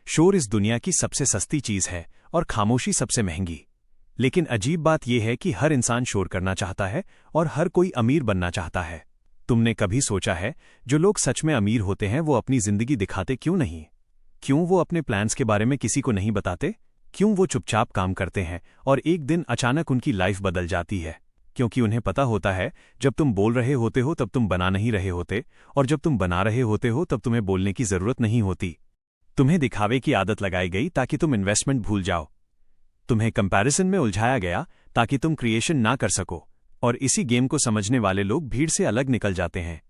शोर इस दुनिया की सबसे सस्ती चीज है और खामोशी सबसे महंगी। लेकिन अजीब बात यह है कि हर इंसान शोर करना चाहता है और हर कोई अमीर बनना चाहता है। तुमने कभी सोचा है, जो लोग सच में अमीर होते हैं वो अपनी जिंदगी दिखाते क्यों नहीं? क्यों वो अपने प्लान्स के बारे में किसी को नहीं बताते? क्यों वो चुपचाप काम करते हैं और एक दिन अचानक उनकी लाइफ बदल जाती है? क्योंकि उन्हें पता होता है, जब तुम बोल रहे होते हो तब तुम बना नहीं रहे होते, और जब तुम बना रहे होते हो तब तुम्हें बोलने की जरूरत नहीं होती। तुम्हें दिखावे की आदत लगाई गई ताकि तुम इन्वेस्टमेंट भूल जाओ। तुम्हें कंपैरिजन में उलझाया गया ताकि तुम क्रिएशन ना कर सको। और इसी गेम को समझने वाले लोग भीड़ से अलग निकल जाते हैं।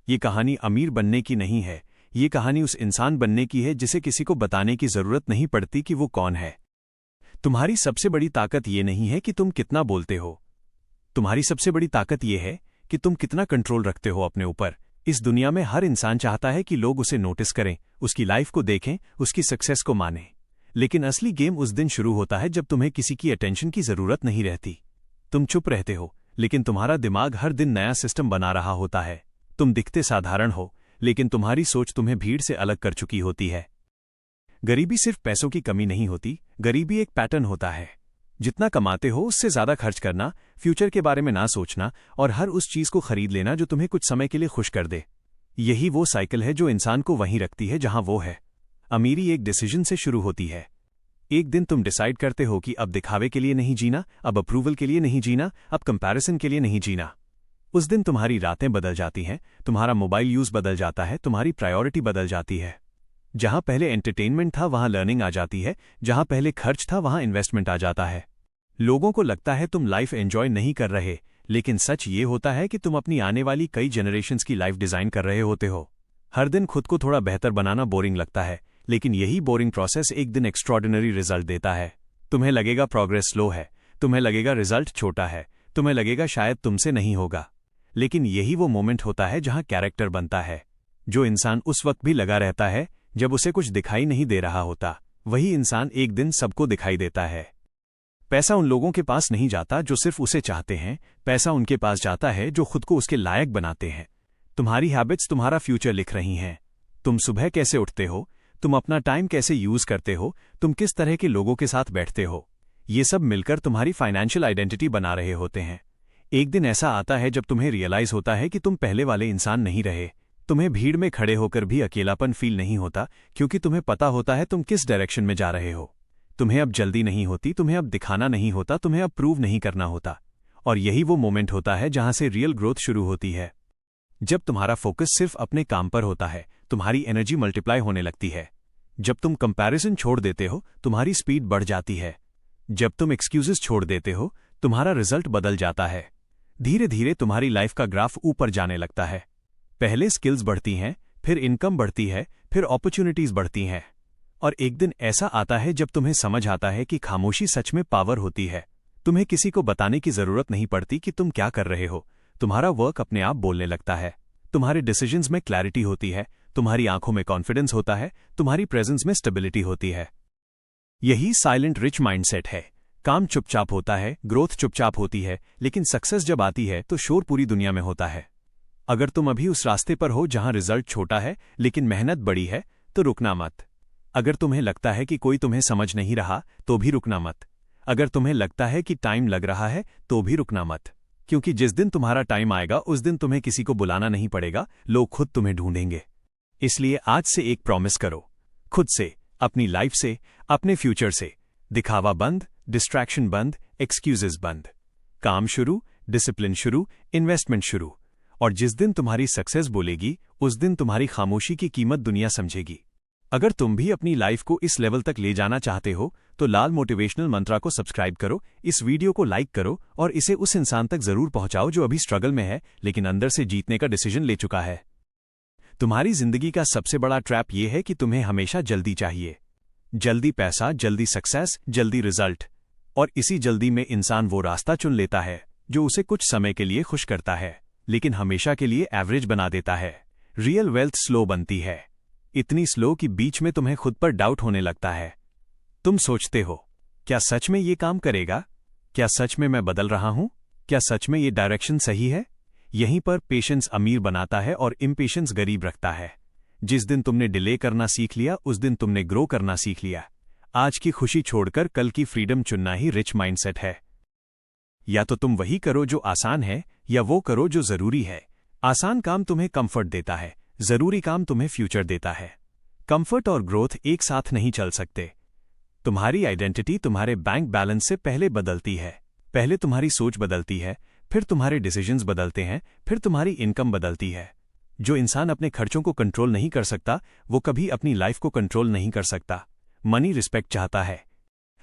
ये कहानी अमीर बनने की नहीं है, ये कहानी उस इंसान बनने की है जिसे किसी को बताने की जरूरत नहीं पड़ती कि वो कौन है। तुम्हारी सबसे बड़ी ताकत ये नहीं है कि तुम कितना बोलते हो, तुम्हारी सबसे बड़ी ताकत ये है कि तुम कितना कंट्रोल रखते हो अपने ऊपर। इस दुनिया में हर इंसान चाहता है कि लोग उसे नोटिस करें, उसकी लाइफ को देखें, उसकी सक्सेस को मानें। लेकिन असली गेम उस दिन शुरू होता है जब तुम्हें किसी की अटेंशन की जरूरत नहीं रहती। तुम चुप रहते हो, लेकिन तुम्हारा दिमाग हर दिन नया सिस्टम बना रहा होता है। तुम दिखते साधारण हो, लेकिन तुम्हारी सोच तुम्हें भीड़ से अलग कर चुकी होती है। गरीबी सिर्फ पैसों की कमी नहीं होती, गरीबी एक पैटर्न होता है। जितना कमाते हो उससे ज्यादा खर्च करना, फ्यूचर के बारे में ना सोचना और हर उस चीज को खरीद लेना जो तुम्हें कुछ समय के लिए खुश कर दे। यही वो साइकिल है जो इंसान को वहीं रखती है जहां वो है। अमीरी एक डिसीजन से शुरू होती है। एक दिन तुम डिसाइड करते हो कि अब दिखावे के लिए नहीं जीना, अब अप्रूवल के लिए नहीं जीना, अब कंपैरिजन के लिए नहीं जीना। उस दिन तुम्हारी रातें बदल जाती हैं, तुम्हारा मोबाइल यूज बदल जाता है, तुम्हारी प्रायोरिटी बदल जाती है। जहां पहले एंटरटेनमेंट था वहां लर्निंग आ जाती है, जहां पहले खर्च था वहां इन्वेस्टमेंट आ जाता है। लोगों को लगता है तुम लाइफ एंजॉय नहीं कर रहे, लेकिन सच ये होता है कि तुम अपनी आने वाली कई जनरेशन्स की लाइफ डिजाइन कर रहे होते हो। हर दिन खुद को थोड़ा बेहतर बनाना बोरिंग लगता है, लेकिन यही बोरिंग प्रोसेस एक दिन एक्स्ट्रॉर्डिनरी रिजल्ट देता है। तुम्हें लगेगा प्रोग्रेस स्लो है, तुम्हें लगेगा रिजल्ट छोटा है, तुम्हें लगेगा शायद तुमसे नहीं होगा, लेकिन यही वो मोमेंट होता है जहां कैरेक्टर बनता है। जो इंसान उस वक्त भी लगा रहता है जब उसे कुछ दिखाई नहीं दे रहा होता, वही इंसान एक दिन सबको दिखाई देता है। पैसा उन लोगों के पास नहीं जाता जो सिर्फ उसे चाहते हैं, पैसा उनके पास जाता है जो खुद को उसके लायक बनाते हैं। तुम्हारी हैबिट्स तुम्हारा फ्यूचर लिख रही हैं। तुम सुबह कैसे उठते हो, तुम अपना टाइम कैसे यूज करते हो, तुम किस तरह के लोगों के साथ बैठते हो, ये सब मिलकर तुम्हारी फाइनेंशियल आइडेंटिटी बना रहे होते हैं। एक दिन ऐसा आता है जब तुम्हें रियलाइज होता है कि तुम पहले वाले इंसान नहीं रहे। तुम्हें भीड़ में खड़े होकर भी अकेलापन फील नहीं होता, क्योंकि तुम्हें पता होता है तुम किस डायरेक्शन में जा रहे हो। तुम्हें अब जल्दी नहीं होती, तुम्हें अब दिखाना नहीं होता, तुम्हें अब प्रूव नहीं करना होता। और यही वो मोमेंट होता है जहां से रियल ग्रोथ शुरू होती है। जब तुम्हारा फोकस सिर्फ अपने काम पर होता है, तुम्हारी एनर्जी मल्टीप्लाई होने लगती है। जब तुम कंपैरिजन छोड़ देते हो, तुम्हारी स्पीड बढ़ जाती है। जब तुम एक्सक्यूजेस छोड़ देते हो, तुम्हारा रिजल्ट बदल जाता है। धीरे धीरे तुम्हारी लाइफ का ग्राफ ऊपर जाने लगता है। पहले स्किल्स बढ़ती हैं, फिर इनकम बढ़ती है, फिर अपॉर्चुनिटीज बढ़ती हैं। और एक दिन ऐसा आता है जब तुम्हें समझ आता है कि खामोशी सच में पावर होती है। तुम्हें किसी को बताने की जरूरत नहीं पड़ती कि तुम क्या कर रहे हो, तुम्हारा वर्क अपने आप बोलने लगता है। तुम्हारे डिसीजंस में क्लैरिटी होती है, तुम्हारी आंखों में कॉन्फिडेंस होता है, तुम्हारी प्रेजेंस में स्टेबिलिटी होती है। यही साइलेंट रिच माइंडसेट है। काम चुपचाप होता है, ग्रोथ चुपचाप होती है, लेकिन सक्सेस जब आती है तो शोर पूरी दुनिया में होता है। अगर तुम अभी उस रास्ते पर हो जहां रिजल्ट छोटा है लेकिन मेहनत बड़ी है, तो रुकना मत। अगर तुम्हें लगता है कि कोई तुम्हें समझ नहीं रहा, तो भी रुकना मत। अगर तुम्हें लगता है कि टाइम लग रहा है, तो भी रुकना मत। क्योंकि जिस दिन तुम्हारा टाइम आएगा उस दिन तुम्हें किसी को बुलाना नहीं पड़ेगा, लोग खुद तुम्हें ढूंढेंगे। इसलिए आज से एक प्रॉमिस करो, खुद से, अपनी लाइफ से, अपने फ्यूचर से। दिखावा बंद, डिस्ट्रैक्शन बंद, एक्सक्यूजेस बंद। काम शुरू, डिसिप्लिन शुरू, इन्वेस्टमेंट शुरू। और जिस दिन तुम्हारी सक्सेस बोलेगी, उस दिन तुम्हारी खामोशी की कीमत दुनिया समझेगी। अगर तुम भी अपनी लाइफ को इस लेवल तक ले जाना चाहते हो, तो लाल मोटिवेशनल मंत्रा को सब्सक्राइब करो, इस वीडियो को लाइक करो और इसे उस इंसान तक जरूर पहुंचाओ जो अभी स्ट्रगल में है लेकिन अंदर से जीतने का डिसीजन ले चुका है। तुम्हारी जिंदगी का सबसे बड़ा ट्रैप यह है कि तुम्हें हमेशा जल्दी चाहिए। जल्दी पैसा, जल्दी सक्सेस, जल्दी रिजल्ट। और इसी जल्दी में इंसान वो रास्ता चुन लेता है जो उसे कुछ समय के लिए खुश करता है, लेकिन हमेशा के लिए एवरेज बना देता है। रियल वेल्थ स्लो बनती है, इतनी स्लो कि बीच में तुम्हें खुद पर डाउट होने लगता है। तुम सोचते हो, क्या सच में ये काम करेगा? क्या सच में मैं बदल रहा हूं? क्या सच में ये डायरेक्शन सही है? यहीं पर पेशेंस अमीर बनाता है और इम्पेशेंस गरीब रखता है। जिस दिन तुमने डिले करना सीख लिया उस दिन तुमने ग्रो करना सीख लिया। आज की खुशी छोड़कर कल की फ्रीडम चुनना ही रिच माइंडसेट है। या तो तुम वही करो जो आसान है, या वो करो जो जरूरी है। आसान काम तुम्हें कंफर्ट देता है, जरूरी काम तुम्हें फ्यूचर देता है। कंफर्ट और ग्रोथ एक साथ नहीं चल सकते। तुम्हारी आइडेंटिटी तुम्हारे बैंक बैलेंस से पहले बदलती है। पहले तुम्हारी सोच बदलती है, फिर तुम्हारे डिसीजंस बदलते हैं, फिर तुम्हारी इनकम बदलती है। जो इंसान अपने खर्चों को कंट्रोल नहीं कर सकता वो कभी अपनी लाइफ को कंट्रोल नहीं कर सकता। मनी रिस्पेक्ट चाहता है।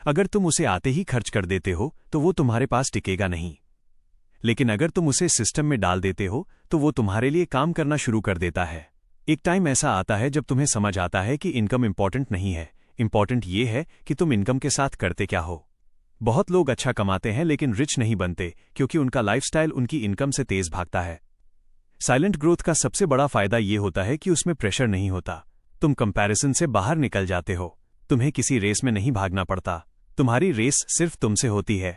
अगर तुम उसे आते ही खर्च कर देते हो तो वो तुम्हारे पास टिकेगा नहीं, लेकिन अगर तुम उसे सिस्टम में डाल देते हो तो वो तुम्हारे लिए काम करना शुरू कर देता है। एक टाइम ऐसा आता है जब तुम्हें समझ आता है कि इनकम इंपॉर्टेंट नहीं है, इंपॉर्टेंट ये है कि तुम इनकम के साथ करते क्या हो। बहुत लोग अच्छा कमाते हैं लेकिन रिच नहीं बनते क्योंकि उनका लाइफस्टाइल उनकी इनकम से तेज भागता है। साइलेंट ग्रोथ का सबसे बड़ा फायदा ये होता है कि उसमें प्रेशर नहीं होता। तुम कंपैरिजन से बाहर निकल जाते हो। तुम्हें किसी रेस में नहीं भागना पड़ता। तुम्हारी रेस सिर्फ तुमसे होती है।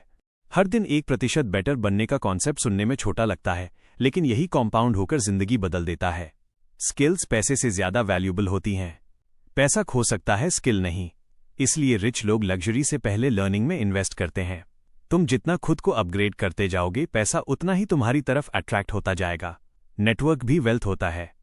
हर दिन 1% बेटर बनने का कॉन्सेप्ट सुनने में छोटा लगता है, लेकिन यही कॉम्पाउंड होकर जिंदगी बदल देता है। स्किल्स पैसे से ज्यादा वैल्यूबल होती हैं। पैसा खो सकता है, स्किल नहीं। इसलिए रिच लोग लग्जरी से पहले लर्निंग में इन्वेस्ट करते हैं। तुम जितना खुद को अपग्रेड करते जाओगे पैसा उतना ही तुम्हारी तरफ अट्रैक्ट होता जाएगा। नेटवर्क भी वेल्थ होता है,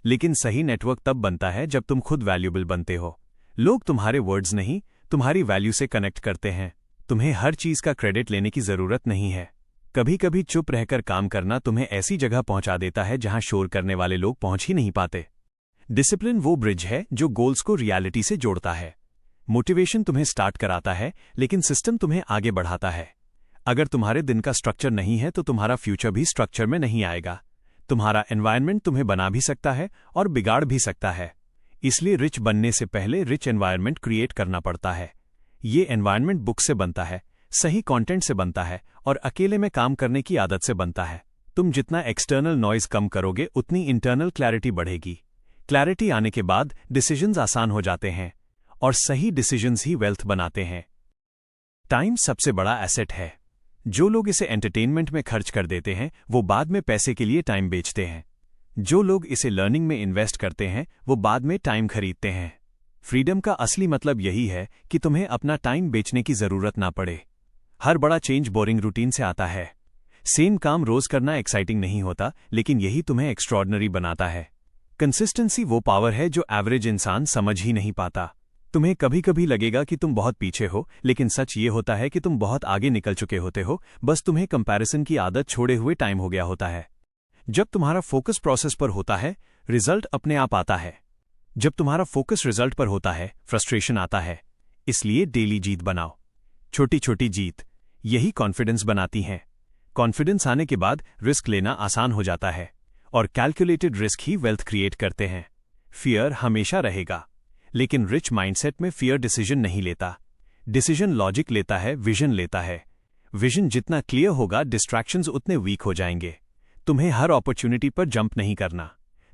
लेकिन सही नेटवर्क तब बनता है जब तुम खुद वैल्यूबल बनते हो। लोग तुम्हारे वर्ड्स नहीं, तुम्हारी वैल्यू से कनेक्ट करते हैं। तुम्हें हर चीज का क्रेडिट लेने की जरूरत नहीं है। कभी कभी चुप रहकर काम करना तुम्हें ऐसी जगह पहुंचा देता है जहां शोर करने वाले लोग पहुंच ही नहीं पाते। डिसिप्लिन वो ब्रिज है जो गोल्स को रियलिटी से जोड़ता है। मोटिवेशन तुम्हें स्टार्ट कराता है, लेकिन सिस्टम तुम्हें आगे बढ़ाता है। अगर तुम्हारे दिन का स्ट्रक्चर नहीं है तो तुम्हारा फ्यूचर भी स्ट्रक्चर में नहीं आएगा। तुम्हारा एनवायरनमेंट तुम्हें बना भी सकता है और बिगाड़ भी सकता है। इसलिए रिच बनने से पहले रिच एनवायरनमेंट क्रिएट करना पड़ता है। ये एनवायरनमेंट बुक से बनता है, सही कंटेंट से बनता है और अकेले में काम करने की आदत से बनता है। तुम जितना एक्सटर्नल नॉइज कम करोगे उतनी इंटरनल क्लैरिटी बढ़ेगी। क्लैरिटी आने के बाद डिसीजंस आसान हो जाते हैं और सही डिसीजंस ही वेल्थ बनाते हैं। टाइम सबसे बड़ा एसेट है। जो लोग इसे एंटरटेनमेंट में खर्च कर देते हैं वो बाद में पैसे के लिए टाइम बेचते हैं। जो लोग इसे लर्निंग में इन्वेस्ट करते हैं वो बाद में टाइम खरीदते हैं। फ्रीडम का असली मतलब यही है कि तुम्हें अपना टाइम बेचने की जरूरत ना पड़े। हर बड़ा चेंज बोरिंग रूटीन से आता है। सेम काम रोज करना एक्साइटिंग नहीं होता, लेकिन यही तुम्हें एक्स्ट्रॉर्डनरी बनाता है। कंसिस्टेंसी वो पावर है जो एवरेज इंसान समझ ही नहीं पाता। तुम्हें कभी कभी लगेगा कि तुम बहुत पीछे हो, लेकिन सच ये होता है कि तुम बहुत आगे निकल चुके होते हो। बस तुम्हें कंपैरिजन की आदत छोड़े हुए टाइम हो गया होता है। जब तुम्हारा फोकस प्रोसेस पर होता है, रिजल्ट अपने आप आता है। जब तुम्हारा फोकस रिजल्ट पर होता है, फ्रस्ट्रेशन आता है। इसलिए डेली जीत बनाओ। छोटी छोटी जीत यही कॉन्फिडेंस बनाती हैं। कॉन्फिडेंस आने के बाद रिस्क लेना आसान हो जाता है और कैलकुलेटेड रिस्क ही वेल्थ क्रिएट करते हैं। फियर हमेशा रहेगा, लेकिन रिच माइंडसेट में फियर डिसीजन नहीं लेता। डिसीजन लॉजिक लेता है, विजन लेता है। विजन जितना क्लियर होगा डिस्ट्रैक्शंस उतने वीक हो जाएंगे। तुम्हें हर अपॉर्चुनिटी पर जंप नहीं करना।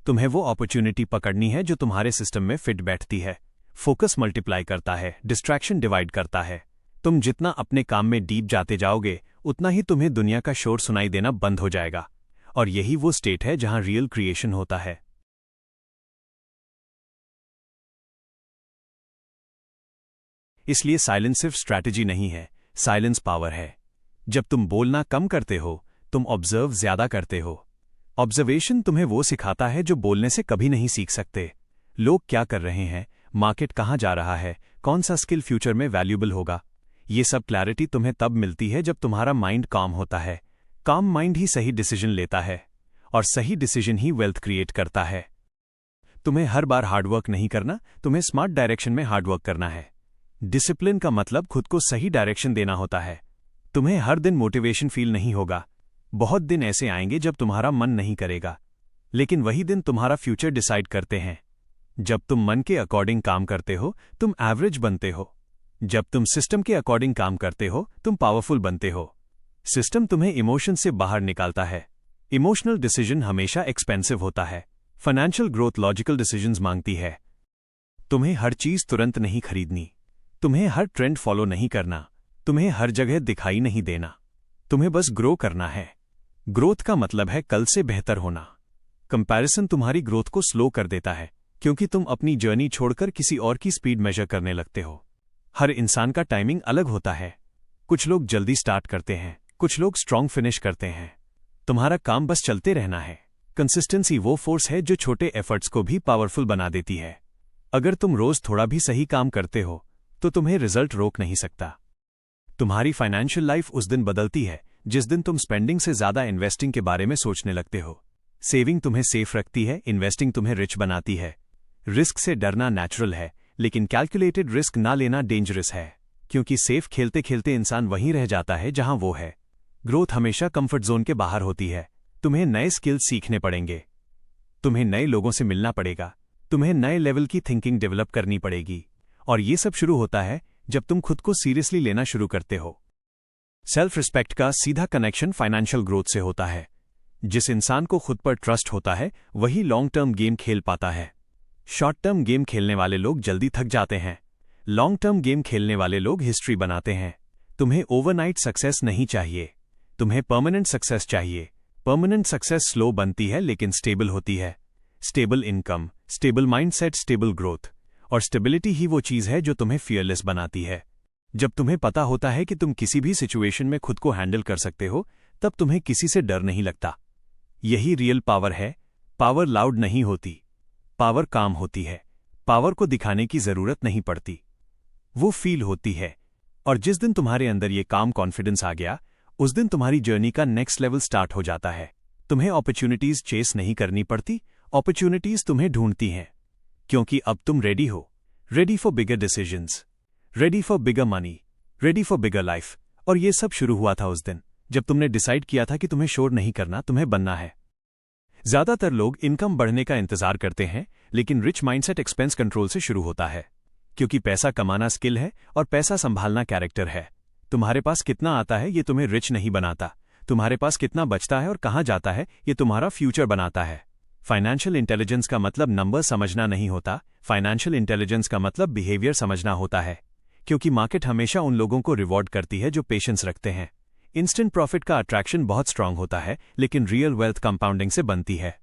तुम्हें वो अपॉर्चुनिटी पकड़नी है जो तुम्हारे सिस्टम में फिट बैठती है। फोकस मल्टीप्लाई करता है, डिस्ट्रैक्शन डिवाइड करता है। तुम जितना अपने काम में डीप जाते जाओगे उतना ही तुम्हें दुनिया का शोर सुनाई देना बंद हो जाएगा। और यही वो स्टेट है जहां रियल क्रिएशन होता है। इसलिए साइलेंस सिर्फ स्ट्रैटेजी नहीं है, साइलेंस पावर है। जब तुम बोलना कम करते हो तुम ऑब्जर्व ज्यादा करते हो। ऑब्जर्वेशन तुम्हें वो सिखाता है जो बोलने से कभी नहीं सीख सकते। लोग क्या कर रहे हैं, मार्केट कहाँ जा रहा है, कौन सा स्किल फ्यूचर में वैल्यूबल होगा। ये सब क्लैरिटी तुम्हें तब मिलती है जब तुम्हारा माइंड काम होता है। काम माइंड ही सही डिसीजन लेता है और सही डिसीजन ही वेल्थ क्रिएट करता है। तुम्हें हर बार हार्डवर्क नहीं करना, तुम्हें स्मार्ट डायरेक्शन में हार्डवर्क करना है। डिसिप्लिन का मतलब खुद को सही डायरेक्शन देना होता है। तुम्हें हर दिन मोटिवेशन फील नहीं होगा। बहुत दिन ऐसे आएंगे जब तुम्हारा मन नहीं करेगा, लेकिन वही दिन तुम्हारा फ्यूचर डिसाइड करते हैं। जब तुम मन के अकॉर्डिंग काम करते हो तुम एवरेज बनते हो। जब तुम सिस्टम के अकॉर्डिंग काम करते हो तुम पावरफुल बनते हो। सिस्टम तुम्हें इमोशन से बाहर निकालता है। इमोशनल डिसीजन हमेशा एक्सपेंसिव होता है। फाइनेंशियल ग्रोथ लॉजिकल डिसीजंस मांगती है। तुम्हें हर चीज तुरंत नहीं खरीदनी। तुम्हें हर ट्रेंड फॉलो नहीं करना। तुम्हें हर जगह दिखाई नहीं देना। तुम्हें बस ग्रो करना है। ग्रोथ का मतलब है कल से बेहतर होना। कंपैरिजन तुम्हारी ग्रोथ को स्लो कर देता है। क्योंकि तुम अपनी जर्नी छोड़कर किसी और की स्पीड मेजर करने लगते हो। हर इंसान का टाइमिंग अलग होता है। कुछ लोग जल्दी स्टार्ट करते हैं, कुछ लोग स्ट्रांग फिनिश करते हैं। तुम्हारा काम बस चलते रहना है। कंसिस्टेंसी वो फोर्स है जो छोटे एफर्ट्स को भी पावरफुल बना देती है। अगर तुम रोज थोड़ा भी सही काम करते हो तो तुम्हें रिजल्ट रोक नहीं सकता। तुम्हारी फाइनेंशियल लाइफ उस दिन बदलती है जिस दिन तुम स्पेंडिंग से ज्यादा इन्वेस्टिंग के बारे में सोचने लगते हो। सेविंग तुम्हें सेफ रखती है, इन्वेस्टिंग तुम्हें रिच बनाती है। रिस्क से डरना नेचुरल है, लेकिन कैलकुलेटेड रिस्क ना लेना डेंजरस है, क्योंकि सेफ खेलते खेलते इंसान वहीं रह जाता है जहां वो है। ग्रोथ हमेशा कंफर्ट जोन के बाहर होती है। तुम्हें नए स्किल्स सीखने पड़ेंगे, तुम्हें नए लोगों से मिलना पड़ेगा, तुम्हें नए लेवल की थिंकिंग डेवलप करनी पड़ेगी। और ये सब शुरू होता है जब तुम खुद को सीरियसली लेना शुरू करते हो। सेल्फ रिस्पेक्ट का सीधा कनेक्शन फाइनेंशियल ग्रोथ से होता है। जिस इंसान को खुद पर ट्रस्ट होता है वही लॉन्ग टर्म गेम खेल पाता है। शॉर्ट टर्म गेम खेलने वाले लोग जल्दी थक जाते हैं, लॉन्ग टर्म गेम खेलने वाले लोग हिस्ट्री बनाते हैं। तुम्हें ओवरनाइट सक्सेस नहीं चाहिए, तुम्हें परमानेंट सक्सेस चाहिए। परमानेंट सक्सेस स्लो बनती है लेकिन स्टेबल होती है। Stable income, stable mindset, stable growth. और स्टेबिलिटी ही वो चीज है जो तुम्हें फियरलेस बनाती है। जब तुम्हें पता होता है कि तुम किसी भी सिचुएशन में खुद को हैंडल कर सकते हो, तब तुम्हें किसी से डर नहीं लगता। यही रियल पावर है। पावर लाउड नहीं होती, पावर काम होती है। पावर को दिखाने की जरूरत नहीं पड़ती, वो फील होती है। और जिस दिन तुम्हारे अंदर ये काम कॉन्फिडेंस आ गया, उस दिन तुम्हारी जर्नी का नेक्स्ट लेवल स्टार्ट हो जाता है। तुम्हें अपॉर्चुनिटीज चेस नहीं करनी पड़ती, अपॉर्चुनिटीज तुम्हें ढूंढती हैं। क्योंकि अब तुम रेडी हो, ready for bigger decisions, ready for bigger money, ready for bigger life. और ये सब शुरू हुआ था उस दिन जब तुमने डिसाइड किया था कि तुम्हें शोर नहीं करना, तुम्हें बनना है। ज्यादातर लोग इनकम बढ़ने का इंतजार करते हैं, लेकिन रिच माइंडसेट एक्सपेंस कंट्रोल से शुरू होता है। क्योंकि पैसा कमाना स्किल है और पैसा संभालना कैरेक्टर है। तुम्हारे पास कितना आता है ये तुम्हें रिच नहीं बनाता, तुम्हारे पास कितना बचता है और कहां जाता है ये तुम्हारा फ्यूचर बनाता है। फाइनेंशियल इंटेलिजेंस का मतलब नंबर समझना नहीं होता, फाइनेंशियल इंटेलिजेंस का मतलब बिहेवियर समझना होता है। क्योंकि मार्केट हमेशा उन लोगों को रिवॉर्ड करती है जो पेशेंस रखते हैं। इंस्टेंट प्रॉफिट का अट्रैक्शन बहुत स्ट्रांग होता है, लेकिन रियल वेल्थ कंपाउंडिंग से बनती है।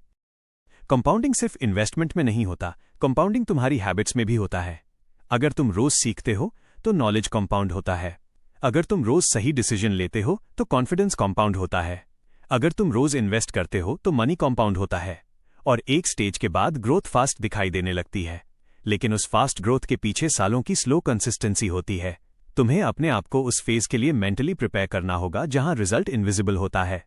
कंपाउंडिंग सिर्फ इन्वेस्टमेंट में नहीं होता, कंपाउंडिंग तुम्हारी हैबिट्स में भी होता है। अगर तुम रोज सीखते हो तो नॉलेज कंपाउंड होता है। अगर तुम रोज सही डिसीजन लेते हो तो कॉन्फिडेंस कंपाउंड होता है। अगर तुम रोज इन्वेस्ट करते हो तो मनी कंपाउंड होता है। और एक स्टेज के बाद ग्रोथ फास्ट दिखाई देने लगती है, लेकिन उस फास्ट ग्रोथ के पीछे सालों की स्लो कंसिस्टेंसी होती है। तुम्हें अपने आप को उस फेज के लिए मेंटली प्रिपेयर करना होगा जहां रिजल्ट इनविजिबल होता है।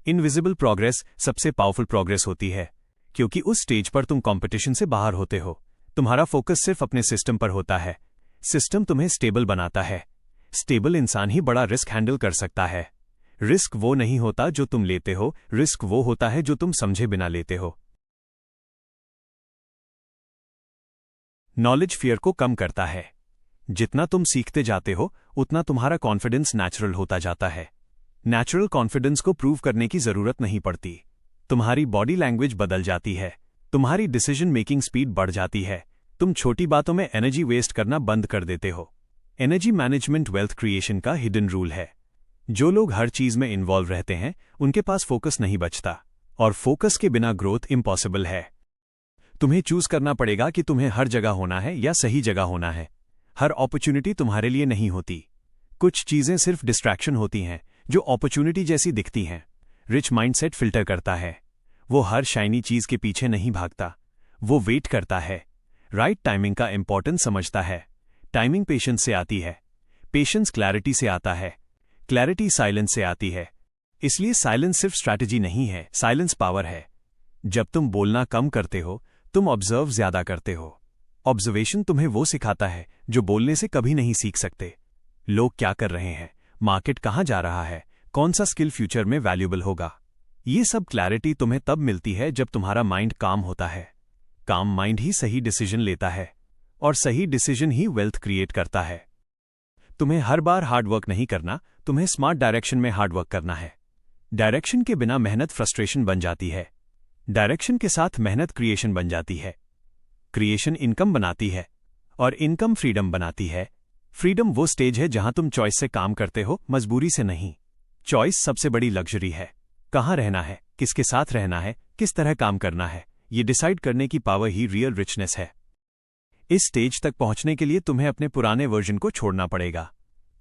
इनविजिबल प्रोग्रेस सबसे पावरफुल प्रोग्रेस होती है, क्योंकि उस स्टेज पर तुम कंपटीशन से बाहर होते हो। तुम्हारा फोकस सिर्फ अपने सिस्टम पर होता है। सिस्टम तुम्हें स्टेबल बनाता है। स्टेबल इंसान ही बड़ा रिस्क हैंडल कर सकता है। रिस्क वो नहीं होता जो तुम लेते हो, रिस्क वो होता है जो तुम समझे बिना लेते हो। नॉलेज फियर को कम करता है। जितना तुम सीखते जाते हो उतना तुम्हारा कॉन्फिडेंस नेचुरल होता जाता है। नेचुरल कॉन्फिडेंस को प्रूव करने की जरूरत नहीं पड़ती। तुम्हारी बॉडी लैंग्वेज बदल जाती है, तुम्हारी डिसीजन मेकिंग स्पीड बढ़ जाती है। तुम छोटी बातों में एनर्जी वेस्ट करना बंद कर देते हो। एनर्जी मैनेजमेंट वेल्थ क्रिएशन का हिडन रूल है। जो लोग हर चीज में इन्वॉल्व रहते हैं उनके पास फोकस नहीं बचता, और फोकस के बिना ग्रोथ इम्पॉसिबल है। तुम्हें चूज करना पड़ेगा कि तुम्हें हर जगह होना है या सही जगह होना है। हर अपॉर्चुनिटी तुम्हारे लिए नहीं होती। कुछ चीजें सिर्फ डिस्ट्रैक्शन होती हैं जो अपॉर्चुनिटी जैसी दिखती हैं। रिच माइंडसेट फिल्टर करता है। वो हर शाइनी चीज के पीछे नहीं भागता, वो वेट करता है। राइट टाइमिंग का इंपॉर्टेंस समझता है। टाइमिंग पेशेंस से आती है, पेशेंस क्लैरिटी से आता है, क्लैरिटी साइलेंस से आती है। इसलिए साइलेंस सिर्फ स्ट्रैटेजी नहीं है, साइलेंस पावर है। जब तुम बोलना कम करते हो तुम ऑब्जर्व ज्यादा करते हो। ऑब्जर्वेशन तुम्हें वो सिखाता है जो बोलने से कभी नहीं सीख सकते। लोग क्या कर रहे हैं, मार्केट कहां जा रहा है, कौन सा स्किल फ्यूचर में वैल्यूएबल होगा। ये सब क्लैरिटी तुम्हें तब मिलती है जब तुम्हारा माइंड काम होता है। काम माइंड ही सही डिसीजन लेता है, और सही डिसीजन ही वेल्थ क्रिएट करता है। तुम्हें हर बार हार्डवर्क नहीं करना, तुम्हें स्मार्ट डायरेक्शन में हार्डवर्क करना है। डायरेक्शन के बिना मेहनत फ्रस्ट्रेशन बन जाती है, डायरेक्शन के साथ मेहनत क्रिएशन बन जाती है। क्रिएशन इनकम बनाती है, और इनकम फ्रीडम बनाती है। फ्रीडम वो स्टेज है जहां तुम चॉइस से काम करते हो, मजबूरी से नहीं। चॉइस सबसे बड़ी लग्जरी है। कहां रहना है, किसके साथ रहना है, किस तरह काम करना है, ये डिसाइड करने की पावर ही रियल रिचनेस है। इस स्टेज तक पहुंचने के लिए तुम्हें अपने पुराने वर्जन को छोड़ना पड़ेगा।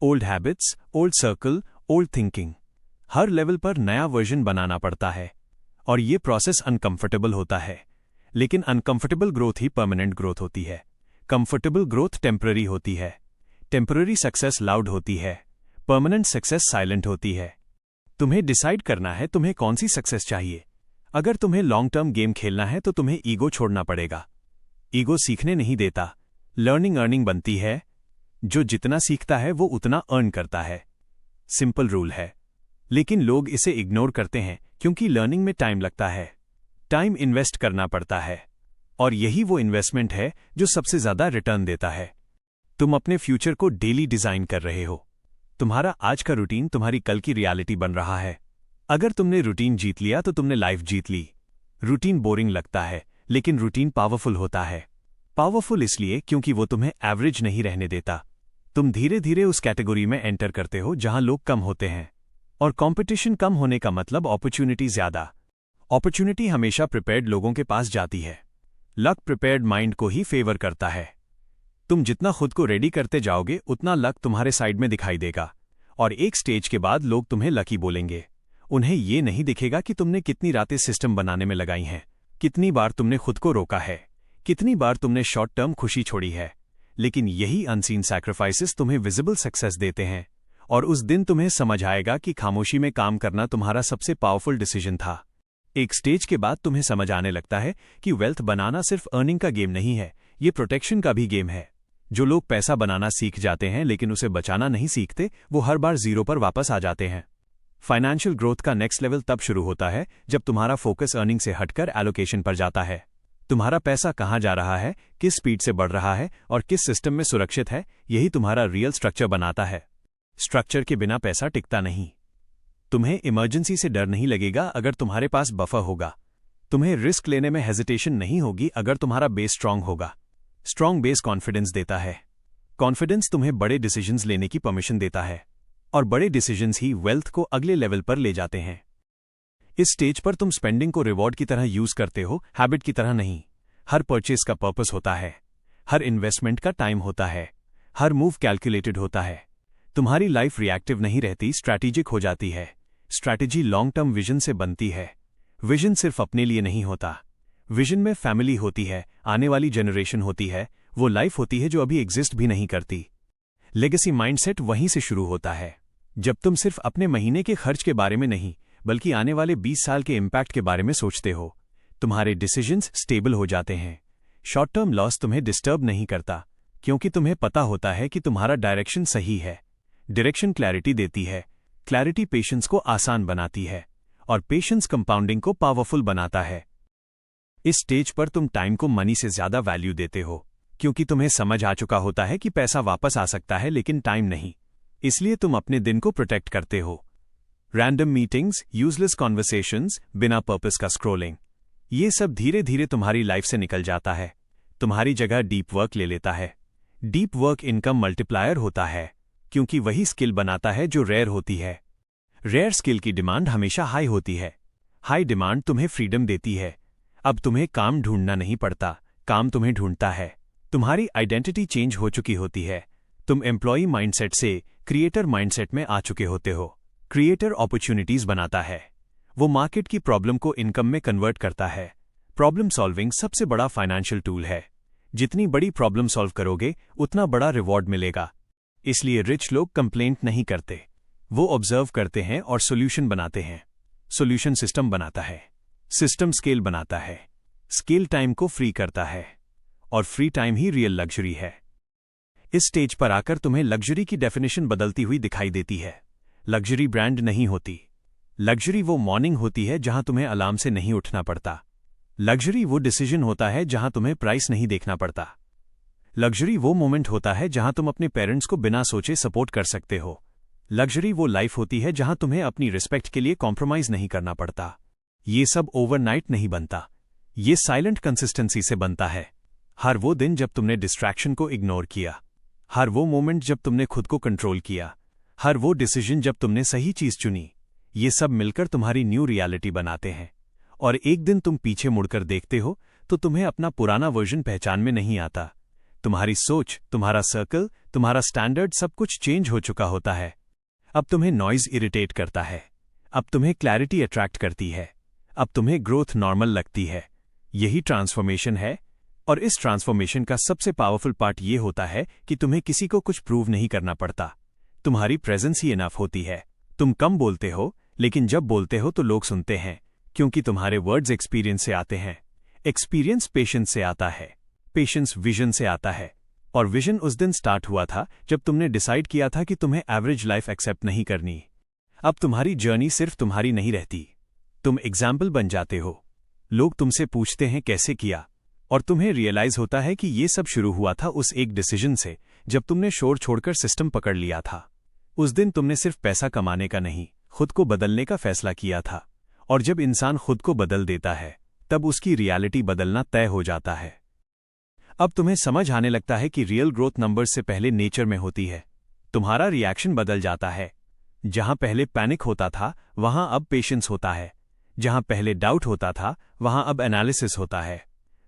Old habits, old circle, old thinking. हर लेवल पर नया वर्जन बनाना पड़ता है और ये प्रोसेस अनकंफर्टेबल होता है, लेकिन अनकंफर्टेबल ग्रोथ ही परमानेंट ग्रोथ होती है। कंफर्टेबल ग्रोथ टेम्पररी होती है, टेम्पररी सक्सेस लाउड होती है, परमानेंट सक्सेस साइलेंट होती है। तुम्हें डिसाइड करना है तुम्हें कौन सी सक्सेस चाहिए। अगर तुम्हें लॉन्ग टर्म गेम खेलना है तो तुम्हें ईगो छोड़ना पड़ेगा। ईगो सीखने नहीं देता, लर्निंग अर्निंग बनती है। जो जितना सीखता है वो उतना अर्न करता है। सिंपल रूल है, लेकिन लोग इसे इग्नोर करते हैं क्योंकि लर्निंग में टाइम लगता है, टाइम इन्वेस्ट करना पड़ता है, और यही वो इन्वेस्टमेंट है जो सबसे ज्यादा रिटर्न देता है। तुम अपने फ्यूचर को डेली डिजाइन कर रहे हो। तुम्हारा आज का रूटीन तुम्हारी कल की रियलिटी बन रहा है। अगर तुमने रूटीन जीत लिया तो तुमने लाइफ जीत ली। रूटीन बोरिंग लगता है, लेकिन रूटीन पावरफुल होता है। पावरफुल इसलिए क्योंकि वो तुम्हें एवरेज नहीं रहने देता। तुम धीरे धीरे उस कैटेगरी में एंटर करते हो जहां लोग कम होते हैं, और कंपटीशन कम होने का मतलब अपॉर्चुनिटी ज्यादा। अपॉर्चुनिटी हमेशा प्रिपेयर्ड लोगों के पास जाती है। लक प्रिपेयर्ड माइंड को ही फेवर करता है। तुम जितना खुद को रेडी करते जाओगे उतना लक तुम्हारे साइड में दिखाई देगा, और एक स्टेज के बाद लोग तुम्हें लकी बोलेंगे। उन्हें ये नहीं दिखेगा कि तुमने कितनी रातें सिस्टम बनाने में लगाई हैं, कितनी बार तुमने खुद को रोका है, कितनी बार तुमने शॉर्ट टर्म खुशी छोड़ी है। लेकिन यही अनसीन सैक्रिफाइसेस तुम्हें विजिबल सक्सेस देते हैं, और उस दिन तुम्हें समझ आएगा कि खामोशी में काम करना तुम्हारा सबसे पावरफुल डिसीजन था। एक स्टेज के बाद तुम्हें समझ आने लगता है कि वेल्थ बनाना सिर्फ अर्निंग का गेम नहीं है, ये प्रोटेक्शन का भी गेम है। जो लोग पैसा बनाना सीख जाते हैं लेकिन उसे बचाना नहीं सीखते, वो हर बार जीरो पर वापस आ जाते हैं। फाइनेंशियल ग्रोथ का नेक्स्ट लेवल तब शुरू होता है जब तुम्हारा फोकस अर्निंग से हटकर एलोकेशन पर जाता है। तुम्हारा पैसा कहाँ जा रहा है, किस स्पीड से बढ़ रहा है और किस सिस्टम में सुरक्षित है, यही तुम्हारा रियल स्ट्रक्चर बनाता है। स्ट्रक्चर के बिना पैसा टिकता नहीं। तुम्हें इमरजेंसी से डर नहीं लगेगा अगर तुम्हारे पास बफर होगा। तुम्हें रिस्क लेने में हेजिटेशन नहीं होगी अगर तुम्हारा बेस स्ट्रांग होगा। स्ट्रांग बेस कॉन्फिडेंस देता है। कॉन्फिडेंस तुम्हें बड़े डिसीजंस लेने की परमिशन देता है, और बड़े डिसीजंस ही वेल्थ को अगले लेवल पर ले जाते हैं। इस स्टेज पर तुम स्पेंडिंग को रिवॉर्ड की तरह यूज करते हो, हैबिट की तरह नहीं। हर परचेज का पर्पस होता है, हर इन्वेस्टमेंट का टाइम होता है, हर मूव कैलकुलेटेड होता है। तुम्हारी लाइफ रिएक्टिव नहीं रहती, स्ट्रैटेजिक हो जाती है। स्ट्रैटेजी लॉन्ग टर्म विजन से बनती है। विजन सिर्फ अपने लिए नहीं होता। विजन में फैमिली होती है, आने वाली जनरेशन होती है, वो लाइफ होती है जो अभी एग्जिस्ट भी नहीं करती। लेगेसी माइंडसेट वहीं से शुरू होता है, जब तुम सिर्फ अपने महीने के खर्च के बारे में नहीं बल्कि आने वाले 20 साल के इम्पैक्ट के बारे में सोचते हो। तुम्हारे डिसीजंस स्टेबल हो जाते हैं। शॉर्ट टर्म लॉस तुम्हें डिस्टर्ब नहीं करता, क्योंकि तुम्हें पता होता है कि तुम्हारा डायरेक्शन सही है। डायरेक्शन क्लैरिटी देती है, क्लैरिटी पेशेंस को आसान बनाती है, और पेशेंस कंपाउंडिंग को पावरफुल बनाता है। इस स्टेज पर तुम टाइम को मनी से ज्यादा वैल्यू देते हो, क्योंकि तुम्हें समझ आ चुका होता है कि पैसा वापस आ सकता है लेकिन टाइम नहीं। इसलिए तुम अपने दिन को प्रोटेक्ट करते हो। रैंडम मीटिंग्स, यूजलेस कॉन्वर्सेशंस, बिना पर्पस का स्क्रोलिंग, ये सब धीरे धीरे तुम्हारी लाइफ से निकल जाता है। तुम्हारी जगह डीप वर्क ले लेता है। डीप वर्क इनकम मल्टीप्लायर होता है, क्योंकि वही स्किल बनाता है जो रेयर होती है। रेयर स्किल की डिमांड हमेशा हाई होती है। हाई डिमांड तुम्हें फ्रीडम देती है। अब तुम्हें काम ढूंढना नहीं पड़ता, काम तुम्हें ढूंढता है। तुम्हारी आइडेंटिटी चेंज हो चुकी होती है। तुम एम्प्लॉई माइंडसेट से क्रिएटर माइंडसेट में आ चुके होते हो। क्रिएटर अपॉर्चुनिटीज बनाता है, वो मार्केट की प्रॉब्लम को इनकम में कन्वर्ट करता है। प्रॉब्लम सॉल्विंग सबसे बड़ा फाइनेंशियल टूल है। जितनी बड़ी प्रॉब्लम सॉल्व करोगे उतना बड़ा रिवॉर्ड मिलेगा। इसलिए रिच लोग कंप्लेंट नहीं करते, वो ऑब्जर्व करते हैं और सॉल्यूशन बनाते हैं। सॉल्यूशन सिस्टम बनाता है, सिस्टम स्केल बनाता है, स्केल टाइम को फ्री करता है, और फ्री टाइम ही रियल लग्जरी है। इस स्टेज पर आकर तुम्हें लग्जरी की डेफिनेशन बदलती हुई दिखाई देती है। लग्जरी ब्रांड नहीं होती। लग्जरी वो मॉर्निंग होती है जहां तुम्हें अलार्म से नहीं उठना पड़ता। लग्जरी वो डिसीजन होता है जहां तुम्हें प्राइस नहीं देखना पड़ता। लग्जरी वो मोमेंट होता है जहां तुम अपने पेरेंट्स को बिना सोचे सपोर्ट कर सकते हो। लग्जरी वो लाइफ होती है जहां तुम्हें अपनी रिस्पेक्ट के लिए कॉम्प्रोमाइज नहीं करना पड़ता। ये सब ओवरनाइट नहीं बनता, ये साइलेंट कंसिस्टेंसी से बनता है। हर वो दिन जब तुमने डिस्ट्रैक्शन को इग्नोर किया, हर वो मोमेंट जब तुमने खुद को कंट्रोल किया, हर वो डिसीजन जब तुमने सही चीज चुनी, ये सब मिलकर तुम्हारी न्यू रियलिटी बनाते हैं। और एक दिन तुम पीछे मुड़कर देखते हो तो तुम्हें अपना पुराना वर्जन पहचान में नहीं आता। तुम्हारी सोच, तुम्हारा सर्कल, तुम्हारा स्टैंडर्ड सब कुछ चेंज हो चुका होता है। अब तुम्हें नॉइज इरिटेट करता है, अब तुम्हें क्लैरिटी अट्रैक्ट करती है, अब तुम्हें ग्रोथ नॉर्मल लगती है। यही ट्रांसफॉर्मेशन है। और इस ट्रांसफॉर्मेशन का सबसे पावरफुल पार्ट ये होता है कि तुम्हें किसी को कुछ प्रूव नहीं करना पड़ता। तुम्हारी प्रेजेंस ही इनफ होती है। तुम कम बोलते हो, लेकिन जब बोलते हो तो लोग सुनते हैं, क्योंकि तुम्हारे वर्ड्स एक्सपीरियंस से आते हैं। एक्सपीरियंस पेशेंस से आता है, पेशेंस विजन से आता है। और विजन उस दिन स्टार्ट हुआ था जब तुमने डिसाइड किया था कि तुम्हें एवरेज लाइफ एक्सेप्ट नहीं करनी। अब तुम्हारी जर्नी सिर्फ तुम्हारी नहीं रहती, तुम एग्जाम्पल बन जाते हो। लोग तुमसे पूछते हैं कैसे किया, और तुम्हें रियलाइज होता है कि ये सब शुरू हुआ था उस एक डिसीजन से जब तुमने शोर छोड़कर सिस्टम पकड़ लिया था। उस दिन तुमने सिर्फ पैसा कमाने का नहीं, खुद को बदलने का फैसला किया था। और जब इंसान खुद को बदल देता है तब उसकी रियलिटी बदलना तय हो जाता है। अब तुम्हें समझ आने लगता है कि रियल ग्रोथ नंबर्स से पहले नेचर में होती है। तुम्हारा रिएक्शन बदल जाता है। जहां पहले पैनिक होता था वहां अब पेशेंस होता है। जहां पहले डाउट होता था वहां अब एनालिसिस होता है।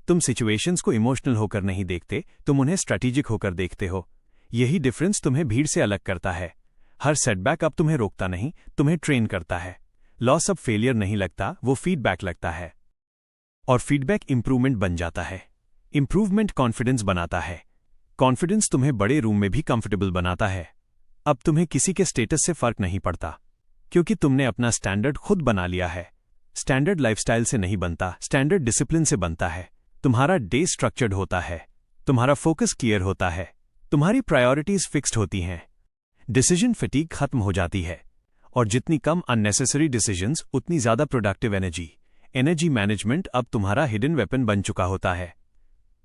तुम सिचुएशंस को इमोशनल होकर नहीं देखते, तुम उन्हें स्ट्रैटेजिक होकर देखते हो। यही डिफरेंस तुम्हें भीड़ से अलग करता है। हर सेटबैक अब तुम्हें रोकता नहीं, तुम्हें ट्रेन करता है। लॉस अब फेलियर नहीं लगता, वो फीडबैक लगता है। और फीडबैक इंप्रूवमेंट बन जाता है। इंप्रूवमेंट कॉन्फिडेंस बनाता है। कॉन्फिडेंस तुम्हें बड़े रूम में भी कंफर्टेबल बनाता है। अब तुम्हें किसी के स्टेटस से फर्क नहीं पड़ता, क्योंकि तुमने अपना स्टैंडर्ड खुद बना लिया है। स्टैंडर्ड लाइफस्टाइल से नहीं बनता, स्टैंडर्ड डिसिप्लिन से बनता है। तुम्हारा डे स्ट्रक्चर्ड होता है, तुम्हारा फोकस क्लियर होता है, तुम्हारी प्रायोरिटीज फिक्स्ड होती हैं, डिसीजन फटीग खत्म हो जाती है। और जितनी कम अननेसेसरी डिसीजंस उतनी ज्यादा प्रोडक्टिव एनर्जी मैनेजमेंट अब तुम्हारा हिडन वेपन बन चुका होता है।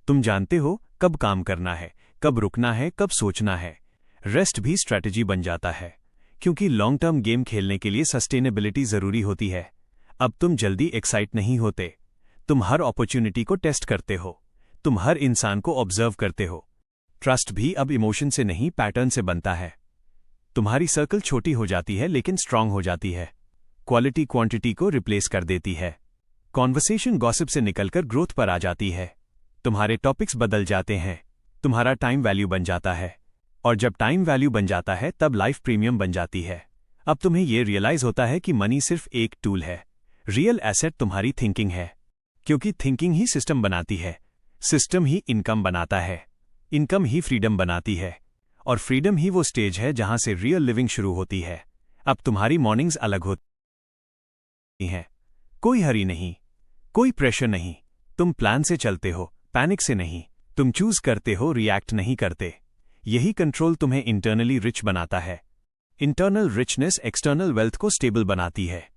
तुम जानते हो कब काम करना है, कब रुकना है, कब सोचना है। रेस्ट भी स्ट्रैटेजी बन जाता है, क्योंकि लॉन्ग टर्म गेम खेलने के लिए सस्टेनेबिलिटी जरूरी होती है। अब तुम जल्दी एक्साइट नहीं होते, तुम हर अपॉर्चुनिटी को टेस्ट करते हो, तुम हर इंसान को ऑब्जर्व करते हो। ट्रस्ट भी अब इमोशन से नहीं, पैटर्न से बनता है। तुम्हारी सर्कल छोटी हो जाती है लेकिन स्ट्रांग हो जाती है। क्वालिटी क्वांटिटी को रिप्लेस कर देती है। कॉन्वर्सेशन गॉसिप से निकलकर ग्रोथ पर आ जाती है। तुम्हारे टॉपिक्स बदल जाते हैं, तुम्हारा टाइम वैल्यू बन जाता है। और जब टाइम वैल्यू बन जाता है तब लाइफ प्रीमियम बन जाती है। अब तुम्हें यह रियलाइज होता है कि मनी सिर्फ एक टूल है, रियल एसेट तुम्हारी थिंकिंग है। क्योंकि थिंकिंग ही सिस्टम बनाती है, सिस्टम ही इनकम बनाता है, इनकम ही फ्रीडम बनाती है, और फ्रीडम ही वो स्टेज है जहां से रियल लिविंग शुरू होती है। अब तुम्हारी मॉर्निंग्स अलग होती हैं। कोई हरी नहीं, कोई प्रेशर नहीं। तुम प्लान से चलते हो, पैनिक से नहीं। तुम चूज करते हो, रिएक्ट नहीं करते। यही कंट्रोल तुम्हें इंटरनली रिच बनाता है। इंटरनल रिचनेस एक्सटर्नल वेल्थ को स्टेबल बनाती है।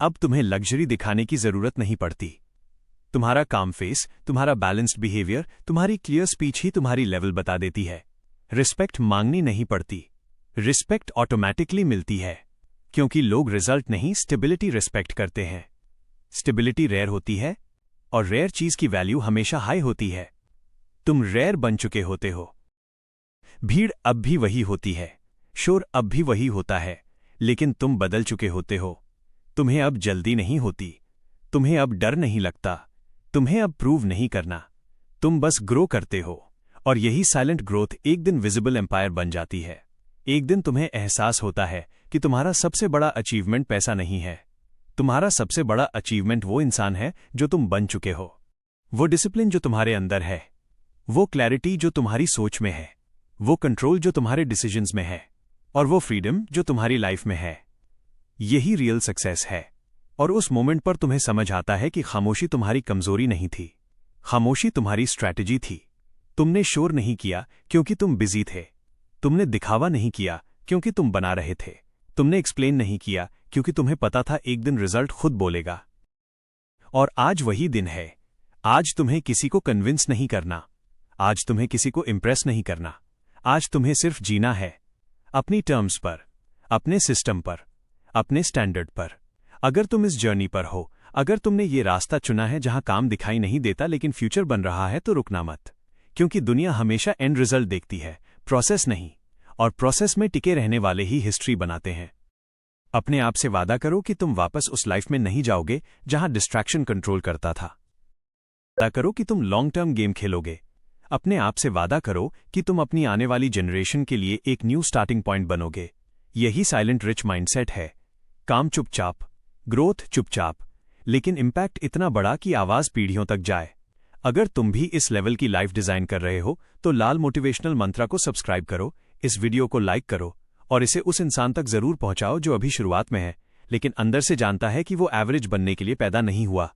अब तुम्हें लग्जरी दिखाने की जरूरत नहीं पड़ती। तुम्हारा काम फेस, तुम्हारा बैलेंस्ड बिहेवियर, तुम्हारी क्लियर स्पीच ही तुम्हारी लेवल बता देती है। रिस्पेक्ट मांगनी नहीं पड़ती, रिस्पेक्ट ऑटोमैटिकली मिलती है। क्योंकि लोग रिजल्ट नहीं, स्टेबिलिटी रिस्पेक्ट करते हैं। स्टेबिलिटी रेयर होती है, और रेयर चीज की वैल्यू हमेशा हाई होती है। तुम रेयर बन चुके होते हो। भीड़ अब भी वही होती है, शोर अब भी वही होता है, लेकिन तुम बदल चुके होते हो। तुम्हें अब जल्दी नहीं होती, तुम्हें अब डर नहीं लगता, तुम्हें अब प्रूव नहीं करना, तुम बस ग्रो करते हो। और यही साइलेंट ग्रोथ एक दिन विजिबल एम्पायर बन जाती है। एक दिन तुम्हें एहसास होता है कि तुम्हारा सबसे बड़ा अचीवमेंट पैसा नहीं है, तुम्हारा सबसे बड़ा अचीवमेंट वो इंसान है जो तुम बन चुके हो। वो डिसिप्लिन जो तुम्हारे अंदर है, वो क्लैरिटी जो तुम्हारी सोच में है, वो कंट्रोल जो तुम्हारे डिसीजंस में है, और वो फ्रीडम जो तुम्हारी लाइफ में है। यही रियल सक्सेस है। और उस मोमेंट पर तुम्हें समझ आता है कि खामोशी तुम्हारी कमजोरी नहीं थी, खामोशी तुम्हारी स्ट्रैटेजी थी। तुमने शोर नहीं किया क्योंकि तुम बिजी थे, तुमने दिखावा नहीं किया क्योंकि तुम बना रहे थे, तुमने एक्सप्लेन नहीं किया क्योंकि तुम्हें पता था एक दिन रिजल्ट खुद बोलेगा। और आज वही दिन है। आज तुम्हें किसी को कन्विंस नहीं करना, आज तुम्हें किसी को इंप्रेस नहीं करना, आज तुम्हें सिर्फ जीना है, अपनी टर्म्स पर, अपने सिस्टम पर, अपने स्टैंडर्ड पर। अगर तुम इस जर्नी पर हो, अगर तुमने ये रास्ता चुना है जहां काम दिखाई नहीं देता लेकिन फ्यूचर बन रहा है, तो रुकना मत। क्योंकि दुनिया हमेशा एंड रिजल्ट देखती है, प्रोसेस नहीं। और प्रोसेस में टिके रहने वाले ही हिस्ट्री बनाते हैं। अपने आप से वादा करो कि तुम वापस उस लाइफ में नहीं जाओगे जहां डिस्ट्रैक्शन कंट्रोल करता था। वादा करो कि तुम लॉन्ग टर्म गेम खेलोगे। अपने आप से वादा करो कि तुम अपनी आने वाली जनरेशन के लिए एक न्यू स्टार्टिंग पॉइंट बनोगे। यही साइलेंट रिच माइंडसेट है। काम चुपचाप, ग्रोथ चुपचाप, लेकिन इम्पैक्ट इतना बड़ा कि आवाज पीढ़ियों तक जाए। अगर तुम भी इस लेवल की लाइफ डिजाइन कर रहे हो तो लाल मोटिवेशनल मंत्रा को सब्सक्राइब करो, इस वीडियो को लाइक करो और इसे उस इंसान तक जरूर पहुंचाओ जो अभी शुरुआत में है लेकिन अंदर से जानता है कि वो एवरेज बनने के लिए पैदा नहीं हुआ।